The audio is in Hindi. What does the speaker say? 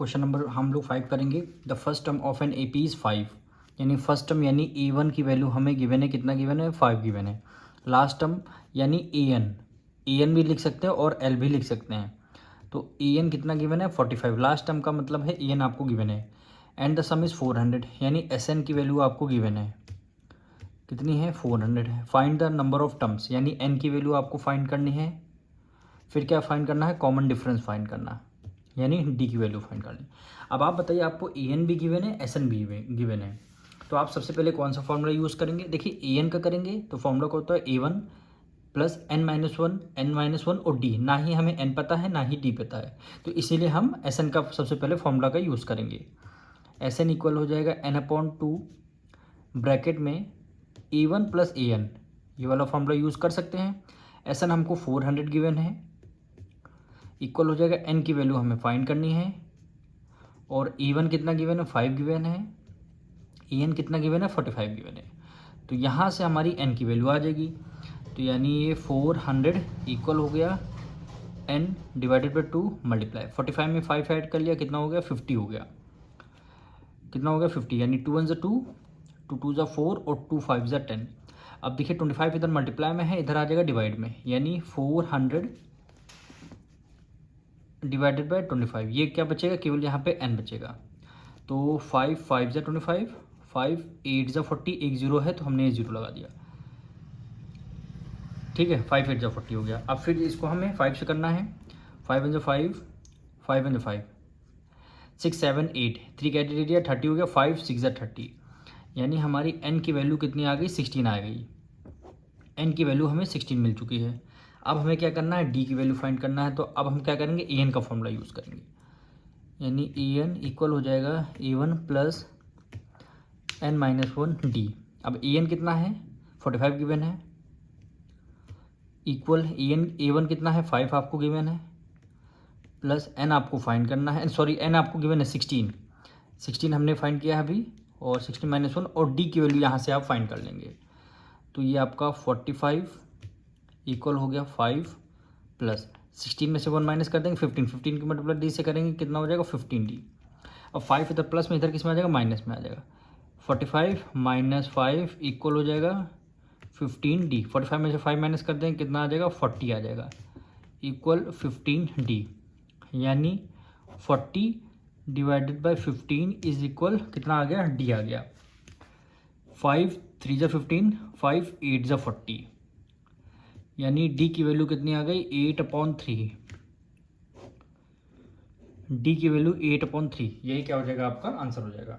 क्वेश्चन नंबर हम लोग 5 करेंगे। The first term of an AP is 5, यानी फर्स्ट टर्म यानी ए1 की वैल्यू हमें गिवन है, कितना गिवन है, 5 गिवन है। लास्ट टर्म यानी ए एन भी लिख सकते हैं और एल भी लिख सकते हैं। तो ए एन कितना गिवन है, 45। लास्ट टर्म का मतलब है ए एन आपको गिवन है। एंड द सम इज़ 400, यानी एस एन की वैल्यू आपको गिवन है, कितनी है, 400 है। Find the number of terms, यानी एन की वैल्यू आपको फाइंड करनी है। फिर क्या फाइंड करना है, कॉमन डिफरेंस फाइंड करना, यानी डी की वैल्यू फाइंड करनी। अब आप बताइए, आपको ए एन भी गिवन है, एस एन भी गिवन है, तो आप सबसे पहले कौन सा फॉर्मूला यूज़ करेंगे। देखिए ए एन का करेंगे तो फॉर्मूला क्या होता है, ए1 प्लस n-1 और डी। ना ही हमें n पता है ना ही डी पता है, तो इसीलिए हम एस एन का सबसे पहले फॉर्मूला का यूज़ करेंगे। एस एन इक्वल हो जाएगा n/2 ब्रैकेट में ए1 प्लस ए एन, ये वाला फॉर्मूला यूज़ कर सकते हैं। एस एन हमको 400 गिवन है, इक्वल हो जाएगा एन की वैल्यू हमें फाइंड करनी है, और ए1 कितना गिवन है, 5 गिवन है, ए एन कितना गिवन है, 45 गिवन है। तो यहाँ से हमारी एन की वैल्यू आ जाएगी, तो यानी ये 400 इक्वल हो गया एन डिवाइडेड बाई 2 मल्टीप्लाई 45 में 5 ऐड कर लिया, कितना हो गया, 50 हो गया, कितना हो गया 50, यानी 2 1 2, 2 2 4 और 2 5 10। अब देखिए 25 इधर मल्टीप्लाई में है, इधर आ जाएगा डिवाइड में, यानी 400 डिवाइडेड बाई 25, ये क्या बचेगा, केवल यहाँ पे n बचेगा। तो 5 5 25, 5 8 40, एक जीरो है तो हमने ये जीरो लगा दिया, ठीक है। 5 8 40 हो गया। अब फिर इसको हमें 5 से करना है, 5 1 5, 5 1 5, 6 7 8, 3 कैट दे दिया, 30 हो गया, 5 6 30, यानी हमारी n की वैल्यू कितनी आ गई, 16 आ गई। n की वैल्यू हमें 16 मिल चुकी है। अब हमें क्या करना है, d की वैल्यू फाइंड करना है, तो अब हम क्या करेंगे, ए एन का फॉर्मूला यूज़ करेंगे, यानी ए एन इक्वल हो जाएगा ए1 प्लस n-1 डी। अब ए एन कितना है, 45 गिवन है, इक्वल ए1 कितना है, 5 आपको गिवन है, प्लस n आपको फाइंड करना है, सॉरी n आपको गिवन है 16 हमने फाइंड किया है अभी, और 16 - 1, और d की वैल्यू यहाँ से आप फाइंड कर लेंगे। तो ये आपका 45 इक्वल हो गया 5 प्लस 16 में से 1 माइनस कर देंगे, 15 की मल्टीप्लाई डी से करेंगे, कितना हो जाएगा, 15d। अब 5 इधर प्लस में, इधर किस में आ जाएगा, माइनस में आ जाएगा। 45 - 5 इक्वल हो जाएगा 15d। 45 में से 5 माइनस कर देंगे, कितना आ जाएगा, 40 आ जाएगा, इक्वल 15d, यानी 40 डिवाइडेड बाई 15 इज इक्वल कितना आ गया, d आ गया। 5 3 15, 5 8 40, यानी d की वैल्यू कितनी आ गई, 8/3। d की वैल्यू 8/3, यही क्या हो जाएगा, आपका आंसर हो जाएगा।